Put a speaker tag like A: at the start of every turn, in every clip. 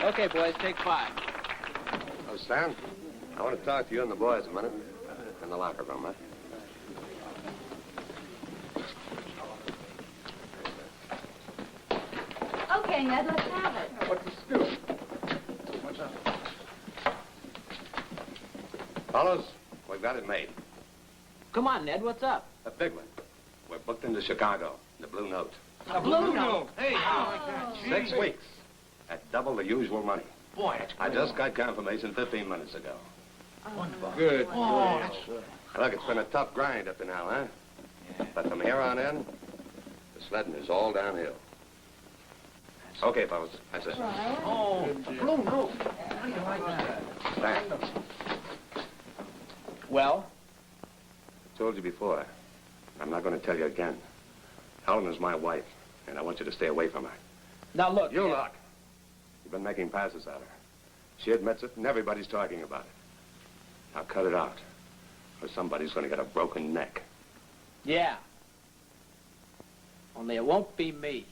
A: Okay, boys, take 5.
B: Oh, Stan, I want to talk to you and the boys a minute. In the locker room, huh?
C: Okay, Ned, let's have it.
D: What's the scoop? What's up?
B: Fellows, we've got it made.
A: Come on, Ned, what's up?
B: A big one. We're booked into Chicago. The Blue Note.
A: A blue note.
D: Hey,
A: Oh.
D: like that.
B: 6 weeks. At double the usual money.
D: Boy, that's
B: I just got confirmation 15 minutes ago.
D: wonderful. Good. Oh, that's good.
B: Look, it's been a tough grind up to now, huh? But from here on in, the sledding is all downhill. Okay, fellas, that's it.
D: Oh, a blue note. How do you like that?
B: Stan,
A: Well?
B: I told you before. I'm not going to tell you again. Helen is my wife, and I want you to stay away from her.
A: Now, look.
B: You look. You've been making passes at her. She admits it, and everybody's talking about it. Now cut it out, or somebody's going to get a broken neck.
A: Yeah. Only it won't be me.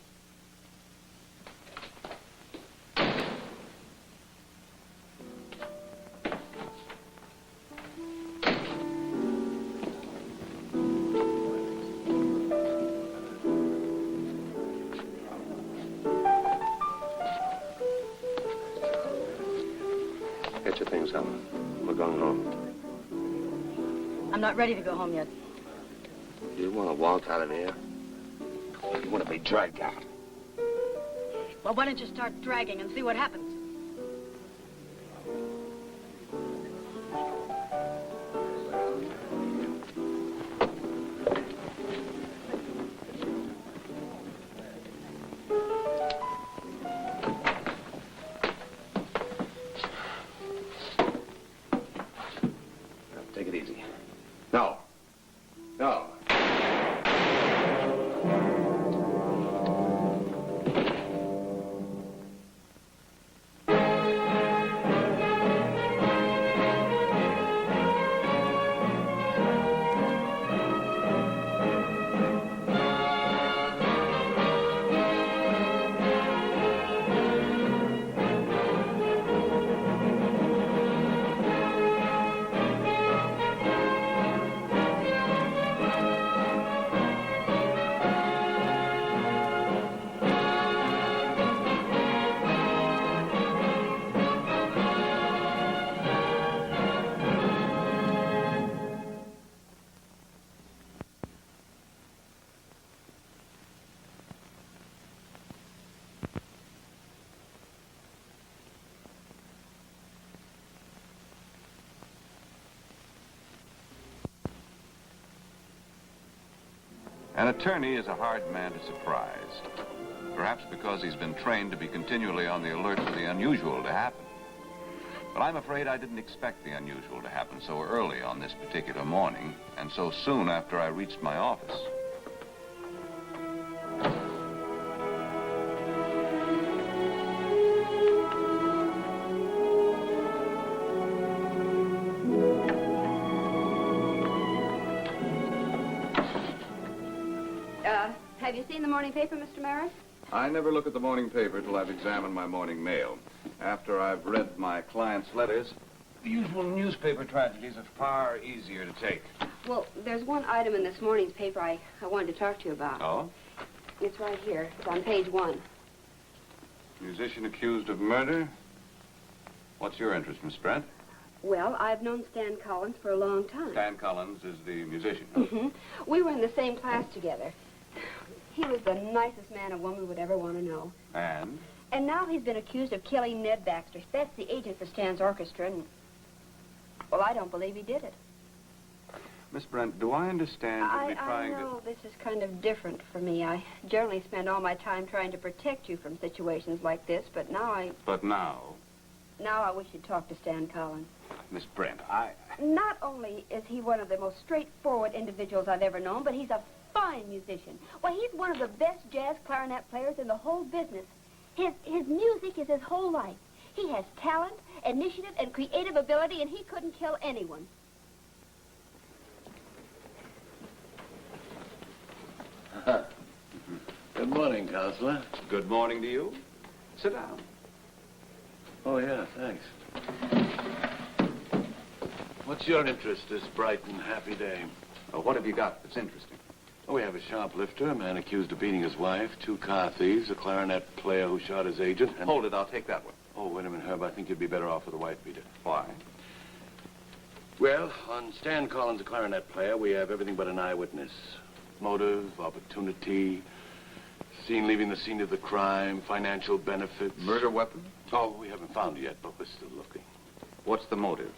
B: Get your things, Helen. We're going home.
C: I'm not ready to go home yet.
B: You want to waltz out of here? You want to be dragged out?
C: Well, why don't you start dragging and see what happens?
B: Take it easy. No. No.
E: An attorney is a hard man to surprise, perhaps because he's been trained to be continually on the alert for the unusual to happen. But I'm afraid I didn't expect the unusual to happen so early on this particular morning, and so soon after I reached my office.
C: Have you seen the morning paper, Mr. Maris?
E: I never look at the morning paper till I've examined my morning mail. After I've read my client's letters, the usual newspaper tragedies are far easier to take.
F: Well, there's one item in this morning's paper I wanted to talk to you about.
E: Oh?
F: It's right here. It's on page 1.
E: Musician accused of murder? What's your interest, Miss Brent?
F: Well, I've known Stan Collins for a long time.
E: Stan Collins is the musician.
F: Mm-hmm. We were in the same class together. He was the nicest man a woman would ever want to know.
E: And?
F: And now he's been accused of killing Ned Baxter. That's the agent for Stan's orchestra, and... Well, I don't believe he did it.
E: Miss Brent, do I understand you'll be trying
F: I know this is kind of different for me. I generally spend all my time trying to protect you from situations like this, but now
E: But now?
F: Now I wish you'd talk to Stan Collins.
E: Miss Brent,
F: Not only is he one of the most straightforward individuals I've ever known, but he's a fine musician. Why, he's one of the best jazz clarinet players in the whole business. His music is his whole life. He has talent, initiative, and creative ability, and he couldn't kill anyone.
G: Good morning, Counselor.
E: Good morning to you. Sit down.
G: Oh, yeah, thanks. What's your interest this bright and happy day?
E: What have you got that's interesting?
G: Oh, we have a shoplifter, a man accused of beating his wife, 2 car thieves, a clarinet player who shot his agent, and...
E: Hold it, I'll take that one.
G: Oh, wait a minute, Herb. I think you'd be better off with a wife beater.
E: Why?
G: Well, on Stan Collins, a clarinet player, we have everything but an eyewitness. Motive, opportunity, leaving the scene of the crime, financial benefits.
E: Murder weapon?
G: Oh, we haven't found it yet, but we're still looking.
E: What's the motive?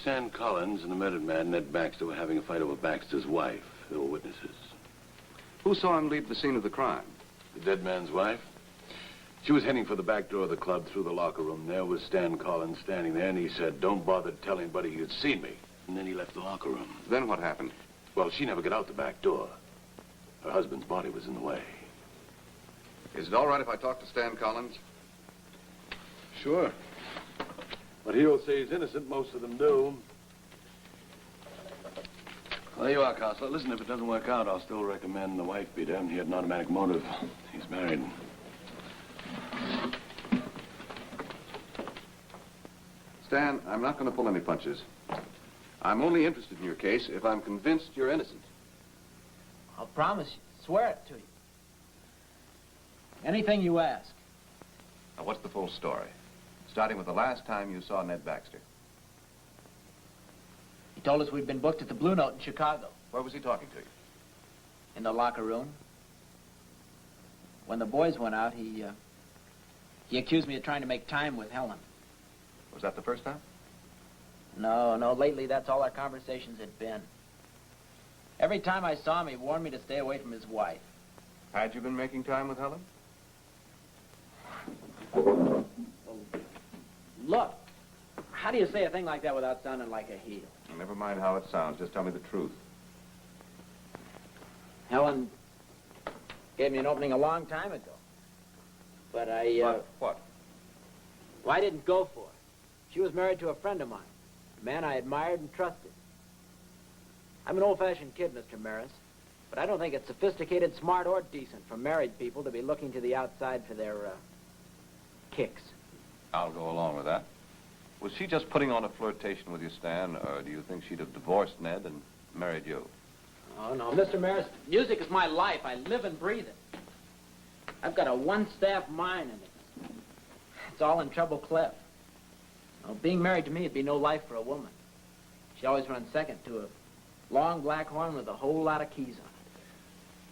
G: Stan Collins and the murdered man, Ned Baxter, were having a fight over Baxter's wife. There were witnesses.
E: Who saw him leave the scene of the crime?
G: The dead man's wife. She was heading for the back door of the club through the locker room. There was Stan Collins standing there, and he said, "Don't bother telling anybody you'd seen me." And then he left the locker room.
E: Then what happened?
G: Well, she never got out the back door. Her husband's body was in the way.
E: Is it all right if I talk to Stan Collins?
G: Sure. But he'll say he's innocent. Most of them do. Well, there you are, Counselor. Listen, if it doesn't work out, I'll still recommend the wife beater. He had an automatic motive. He's married.
E: Stan, I'm not going to pull any punches. I'm only interested in your case if I'm convinced you're innocent.
A: I'll promise you. Swear it to you. Anything you ask.
E: Now, what's the full story? Starting with the last time you saw Ned Baxter.
A: He told us we'd been booked at the Blue Note in Chicago.
E: Where was he talking to you?
A: In the locker room. When the boys went out, he accused me of trying to make time with Helen.
E: Was that the first time?
A: No, lately that's all our conversations had been. Every time I saw him, he warned me to stay away from his wife.
E: Had you been making time with Helen?
A: Look, how do you say a thing like that without sounding like a heel?
E: Never mind how it sounds. Just tell me the truth.
A: Helen gave me an opening a long time ago. But
E: What?
A: Well, I didn't go for it. She was married to a friend of mine, a man I admired and trusted. I'm an old-fashioned kid, Mr. Maris, but I don't think it's sophisticated, smart, or decent for married people to be looking to the outside for their, kicks.
E: I'll go along with that. Was she just putting on a flirtation with you, Stan, or do you think she'd have divorced Ned and married you?
A: Oh, no, Mr. Maris, music is my life. I live and breathe it. I've got a one-staff mind, and it's all in treble clef. Well, being married to me would be no life for a woman. She always runs second to a long black horn with a whole lot of keys on it.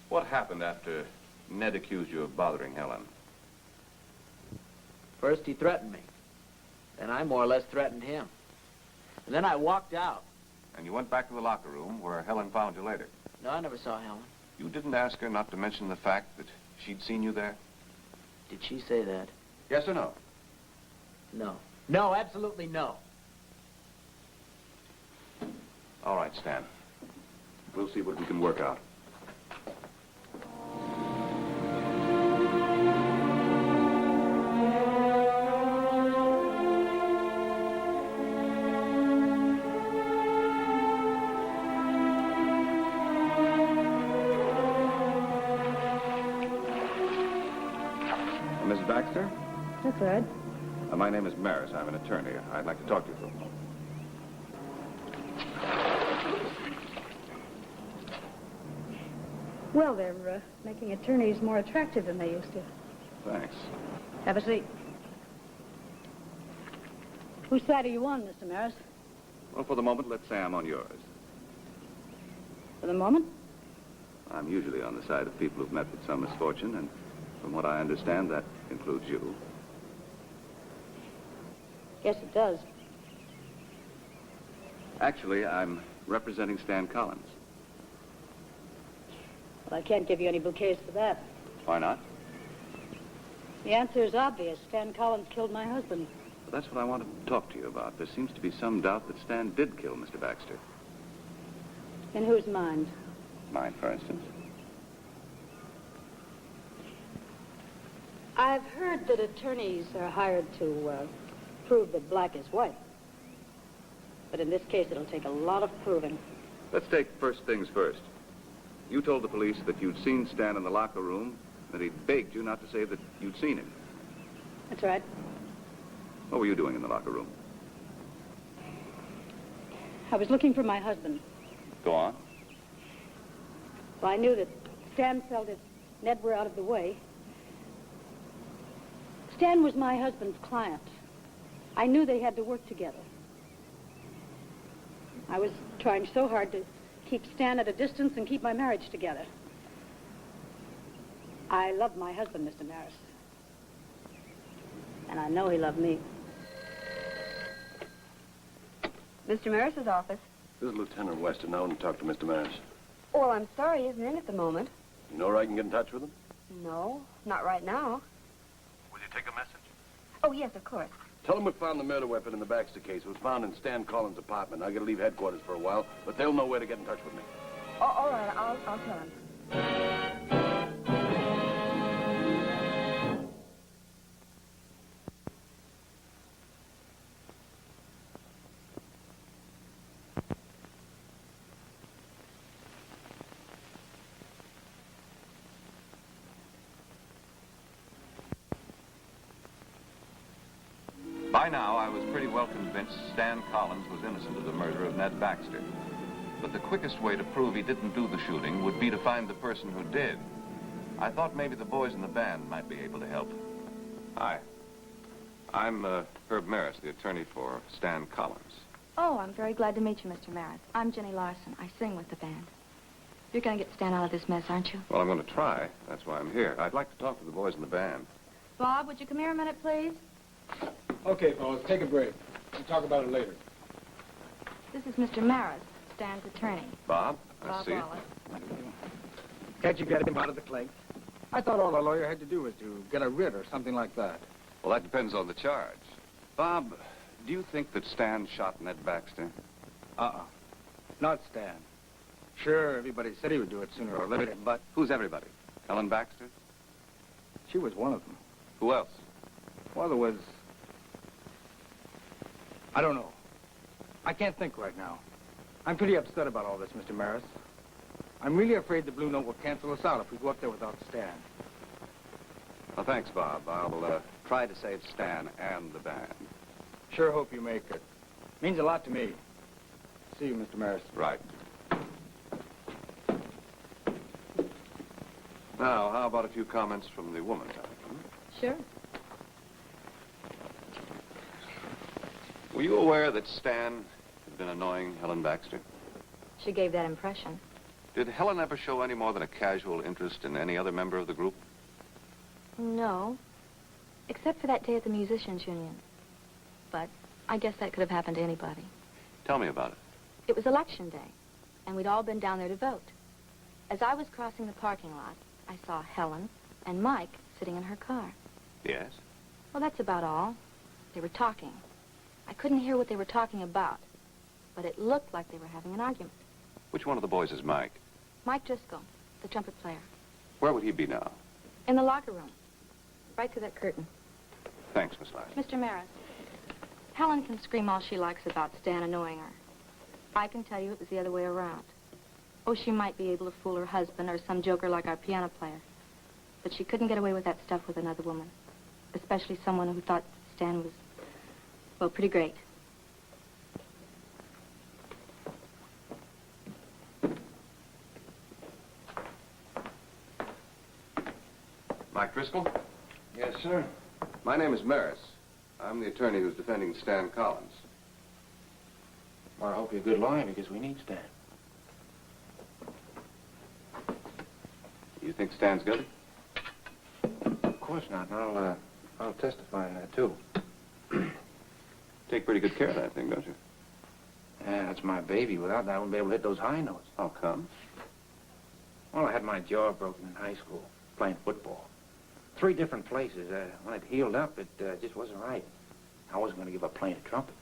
E: What happened after Ned accused you of bothering Helen?
A: First, he threatened me. Then I more or less threatened him. And then I walked out.
E: And you went back to the locker room where Helen found you later.
A: No, I never saw Helen.
E: You didn't ask her not to mention the fact that she'd seen you there?
A: Did she say that?
E: Yes or no?
A: No. No, absolutely no.
E: All right, Stan. We'll see what we can work out. Mrs. Baxter?
C: That's right.
E: My name is Maris. I'm an attorney. I'd like to talk to you for a moment.
C: Well, they're making attorneys more attractive than they used to.
E: Thanks.
C: Have a seat. Whose side are you on, Mr. Maris?
E: Well, for the moment, let's say I'm on yours.
C: For the moment?
E: I'm usually on the side of people who've met with some misfortune, and from what I understand, that includes you.
C: Yes, it does.
E: Actually, I'm representing Stan Collins.
C: Well, I can't give you any bouquets for that.
E: Why not?
C: The answer is obvious. Stan Collins killed my husband.
E: Well, that's what I wanted to talk to you about. There seems to be some doubt that Stan did kill Mr. Baxter.
C: In whose mind?
E: Mine, for instance.
C: I've heard that attorneys are hired to prove that black is white. But in this case, it'll take a lot of proving.
E: Let's take first things first. You told the police that you'd seen Stan in the locker room, that he'd begged you not to say that you'd seen him.
C: That's right.
E: What were you doing in the locker room?
C: I was looking for my husband.
E: Go on.
C: Well, I knew that Stan felt if Ned were out of the way. Stan was my husband's client. I knew they had to work together. I was trying so hard to keep Stan at a distance and keep my marriage together. I love my husband, Mr. Maris. And I know he loved me.
F: Mr. Maris's office.
G: This is Lieutenant Weston. I want to talk to Mr. Maris.
F: Oh, I'm sorry he isn't in at the moment.
G: You know where I can get in touch with him?
F: No, not right now.
G: Will you take a message?
F: Oh, yes, of course.
G: Tell them we found the murder weapon in the Baxter case. It was found in Stan Collins' apartment. I gotta leave headquarters for a while, but they'll know where to get in touch with me.
F: Oh, all right, I'll tell him.
E: By now, I was pretty well convinced Stan Collins was innocent of the murder of Ned Baxter. But the quickest way to prove he didn't do the shooting would be to find the person who did. I thought maybe the boys in the band might be able to help. Hi. I'm Herb Maris, the attorney for Stan Collins.
H: Oh, I'm very glad to meet you, Mr. Maris. I'm Jenny Larson. I sing with the band. You're going to get Stan out of this mess, aren't you?
E: Well, I'm going to try. That's why I'm here. I'd like to talk to the boys in the band.
H: Bob, would you come here a minute, please?
D: Okay, fellas, take a break. We'll talk about it later.
H: This is Mr. Maris, Stan's attorney.
E: Bob? I
H: Bob
E: see.
H: Wallace.
D: Can't you get him out of the clink? I thought all a lawyer had to do was to get a writ or something like that.
E: Well, that depends on the charge. Bob, do you think that Stan shot Ned Baxter?
D: Not Stan. Sure, everybody said he would do it sooner or later, but
E: Who's everybody? Helen Baxter?
D: she was one of them.
E: Who else?
D: Well, there was... I don't know. I can't think right now. I'm pretty upset about all this, Mr. Maris. I'm really afraid the Blue Note will cancel us out if we go up there without Stan.
E: Well, thanks, Bob. I'll try to save Stan and the band.
D: Sure hope you make it. Means a lot to me. See you, Mr. Maris.
E: Right. Now, how about a few comments from the woman?
H: Sure.
E: Were you aware that Stan had been annoying Helen Baxter?
H: She gave that impression.
E: Did Helen ever show any more than a casual interest in any other member of the group?
H: No. Except for that day at the Musicians' Union. But I guess that could have happened to anybody.
E: Tell me about it.
H: It was election day, and we'd all been down there to vote. As I was crossing the parking lot, I saw Helen and Mike sitting in her car.
E: Yes?
H: Well, that's about all. They were talking. I couldn't hear what they were talking about, but it looked like they were having an argument.
E: Which one of the boys is Mike?
H: Mike Driscoll, the trumpet player.
E: Where would he be now?
H: In the locker room. Right through that curtain.
E: Thanks, Miss Larson.
H: Mr. Maris, Helen can scream all she likes about Stan annoying her. I can tell you it was the other way around. Oh, she might be able to fool her husband or some joker like our piano player. But she couldn't get away with that stuff with another woman. especially someone who thought Stan was, well, pretty great.
E: Mike Driscoll?
D: Yes, sir.
E: My name is Maris. I'm the attorney who's defending Stan Collins.
D: Well, I hope you're a good lawyer because we need Stan.
E: You think Stan's guilty?
D: Of course not. And I'll testify in that, too.
E: Take pretty good care of that thing, don't you?
D: Yeah, that's my baby. Without that, I wouldn't be able to hit those high notes.
E: How come?
D: Well, I had my jaw broken in high school, playing football. 3 different places. When it healed up, it just wasn't right. I wasn't going to give up playing the trumpet.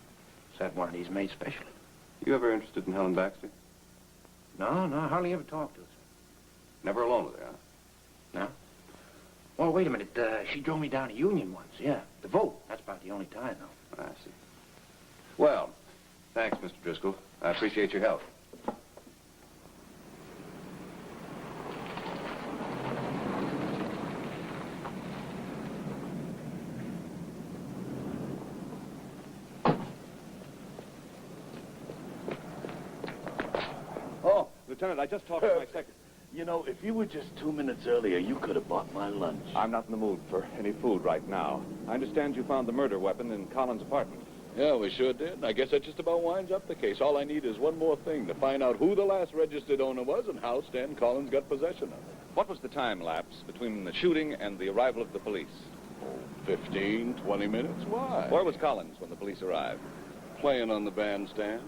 D: So I had one of these made specially.
E: You ever interested in Helen Baxter?
D: No, I hardly ever talked to her.
E: Never alone with her, huh?
D: No? Well, wait a minute. She drove me down to Union once, yeah. To vote. That's about the only time, though.
E: I see. Well, thanks, Mr. Driscoll. I appreciate your help.
G: Oh, Lieutenant, I just talked to my secretary. You know, if you were just 2 minutes earlier, you could have bought my lunch.
I: I'm not in the mood for any food right now. I understand you found the murder weapon in Collins' apartment.
G: Yeah, we sure did. I guess that just about winds up the case. All I need is one more thing, to find out who the last registered owner was and how Stan Collins got possession of it.
I: What was the time lapse between the shooting and the arrival of the police?
G: 15, 20 minutes? Why?
I: Where was Collins when the police arrived?
G: Playing on the bandstand.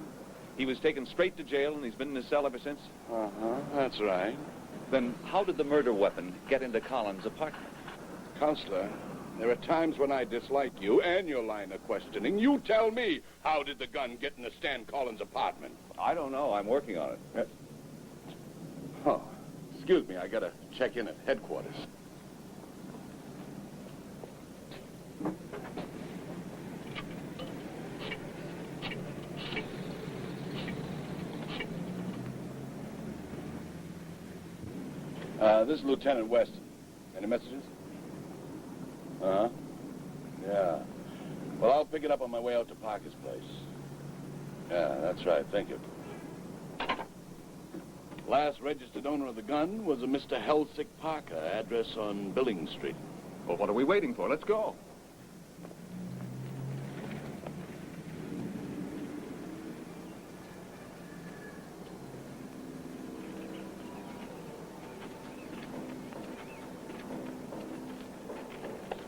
I: He was taken straight to jail and he's been in his cell ever since?
G: Uh-huh, that's right.
I: Then how did the murder weapon get into Collins' apartment?
G: Counselor, there are times when I dislike you and your line of questioning. You tell me, how did the gun get into Stan Collins' apartment?
I: I don't know. I'm working on it.
G: Oh, excuse me. I gotta check in at headquarters. This is Lieutenant Weston. Any messages? Uh-huh. Yeah. Well, I'll pick it up on my way out to Parker's place. Yeah, that's right. Thank you. Last registered owner of the gun was a Mr. Helsick Parker, address on Billings Street.
I: Well, what are we waiting for? Let's go.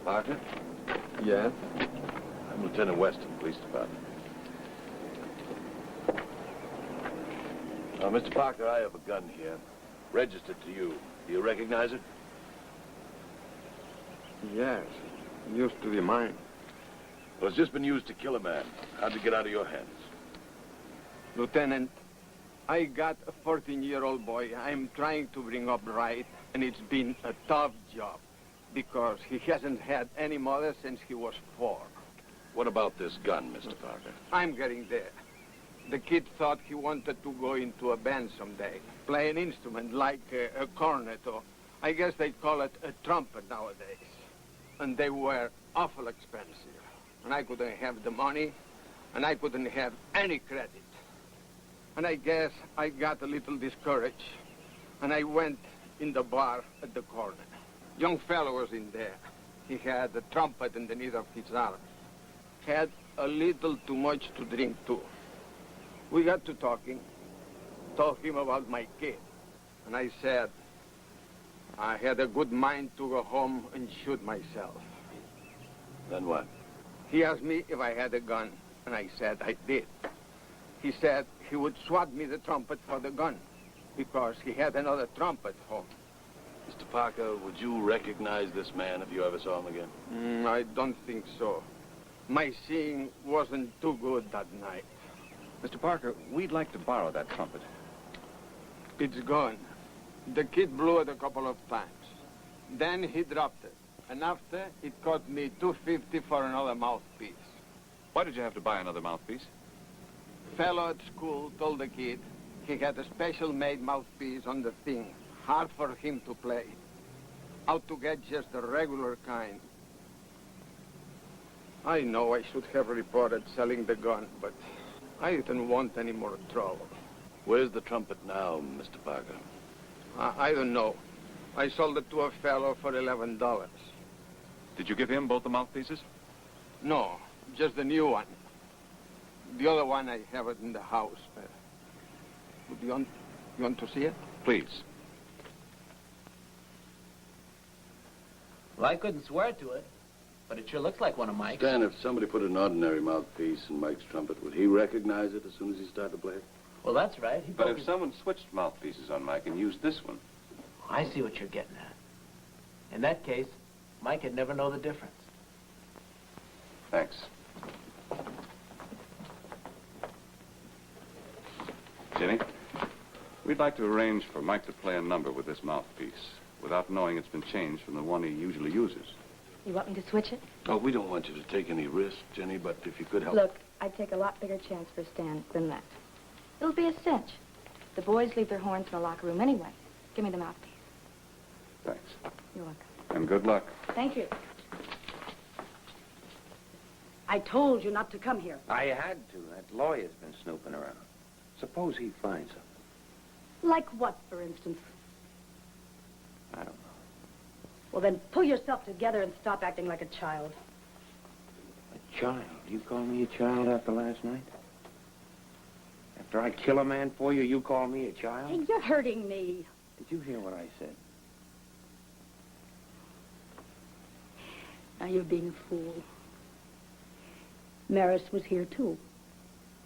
G: Parker?
D: Yes?
G: I'm Lieutenant Weston, Police Department. Mr. Parker, I have a gun here, registered to you. Do you recognize it?
J: Yes. It used to be mine.
G: Well, it's just been used to kill a man. How'd it get out of your hands?
J: Lieutenant, I got a 14-year-old boy I'm trying to bring up right, and it's been a tough job because he hasn't had any mother since he was 4.
G: What about this gun, Mr. Parker?
J: I'm getting there. The kid thought he wanted to go into a band someday, play an instrument like a cornet, or I guess they'd call it a trumpet nowadays. And they were awful expensive. And I couldn't have the money, and I couldn't have any credit. And I guess I got a little discouraged, and I went in the bar at the corner. Young fellow was in there. He had a trumpet in the need of his arm. Had a little too much to drink, too. We got to talking. Told him about my kid. And I said, I had a good mind to go home and shoot myself.
G: Then what?
J: He asked me if I had a gun, and I said I did. He said he would swat me the trumpet for the gun, because he had another trumpet home.
G: Mr. Parker, would you recognize this man if you ever saw him again?
J: I don't think so. My seeing wasn't too good that night.
I: Mr. Parker, we'd like to borrow that trumpet.
J: It's gone. The kid blew it a couple of times. Then he dropped it. And after, it cost me $2.50 for another mouthpiece.
I: Why did you have to buy another mouthpiece?
J: Fellow at school told the kid he had a special made mouthpiece on the thing. Hard for him to play. Out to get just the regular kind. I know I should have reported selling the gun, but I didn't want any more trouble.
G: Where's the trumpet now, Mr. Parker?
J: I don't know. I sold it to a fellow for $11.
I: Did you give him both the mouthpieces?
J: No, just the new one. The other one, I have it in the house. You want to see it?
I: Please.
A: Well, I couldn't swear to it, but it sure looks like one of Mike's.
G: Stan, if somebody put an ordinary mouthpiece in Mike's trumpet, would he recognize it as soon as he started to play it?
A: Well, that's right.
E: But if someone switched mouthpieces on Mike and used this one...
A: I see what you're getting at. In that case, Mike would never know the difference.
E: Thanks. Jenny, we'd like to arrange for Mike to play a number with this mouthpiece without knowing it's been changed from the one he usually uses.
H: You want me to switch it?
G: Oh, we don't want you to take any risk, Jenny, but if you could help...
H: Look, I'd take a lot bigger chance for Stan than that. It'll be a cinch. The boys leave their horns in the locker room anyway. Give me the mouthpiece.
E: Thanks.
H: You're welcome.
E: And good luck.
H: Thank you.
C: I told you not to come here.
D: I had to. That lawyer's been snooping around. Suppose he finds something.
C: Like what, for instance?
D: I don't know.
C: Well, then pull yourself together and stop acting like a child.
D: A child? You call me a child after last night? After I kill a man for you, you call me a child?
C: Hey, you're hurting me.
D: Did you hear what I said?
C: Now you're being a fool. Maris was here, too.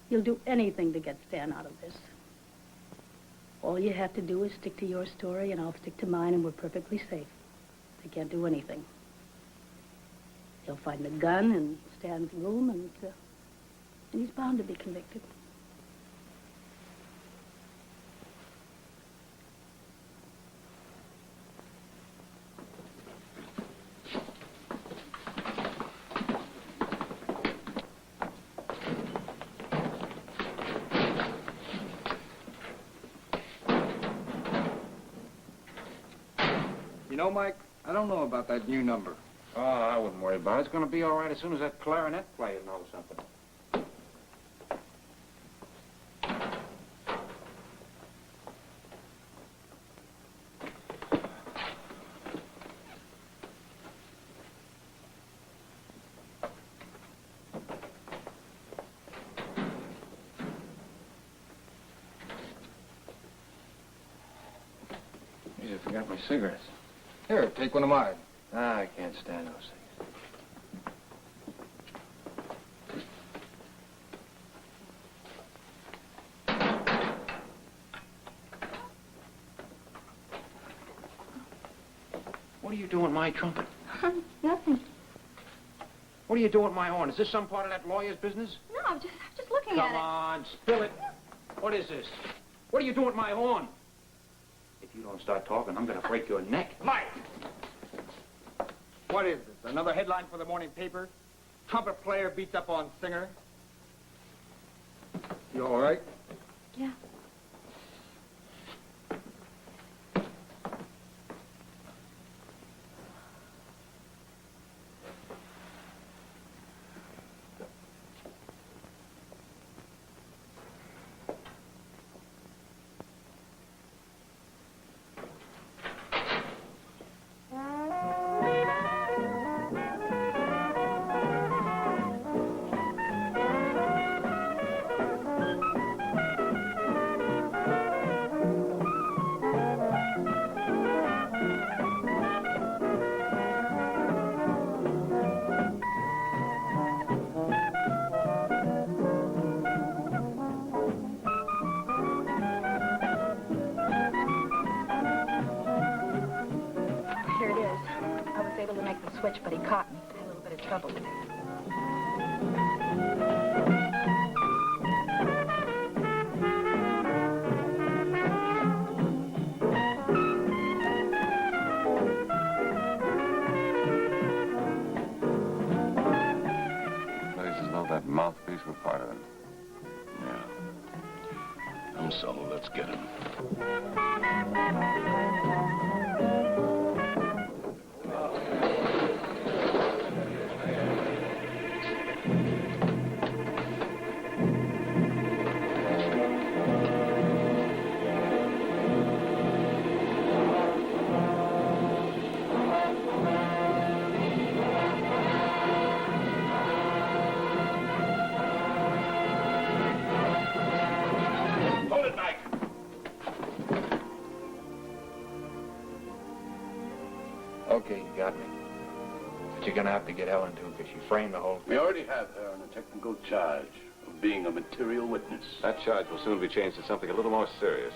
C: You'll do anything to get Stan out of this. All you have to do is stick to your story, and I'll stick to mine, and we're perfectly safe. They can't do anything. They'll find the gun in Stan's room, and he's bound to be convicted.
K: You know, Mike, I don't know about that new number.
D: Oh, I wouldn't worry about it. It's going to be all right as soon as that clarinet player knows something.
K: Hey, I forgot my cigarettes. Here, take one of mine.
D: Ah, I can't stand those things. What are you doing with my trumpet?
H: Nothing.
D: What are you doing with my horn? Is this some part of that lawyer's business?
H: No, I'm just looking at it.
D: Come on, spill it. What is this? What are you doing with my horn? If you don't start talking, I'm going to break your neck.
K: Mike! What is this? Another headline for the morning paper? Trumpet player beats up on singer? You all right?
H: Yeah. Switch, but he caught me. Had a little bit of trouble with it.
E: Plays as though that mouthpiece were part of it.
G: Yeah. I'm solo. Let's get him.
D: got me. But you're gonna have to get Helen, too, because she framed the whole thing.
G: We already have her on a technical charge of being a material witness.
E: That charge will soon be changed to something a little more serious.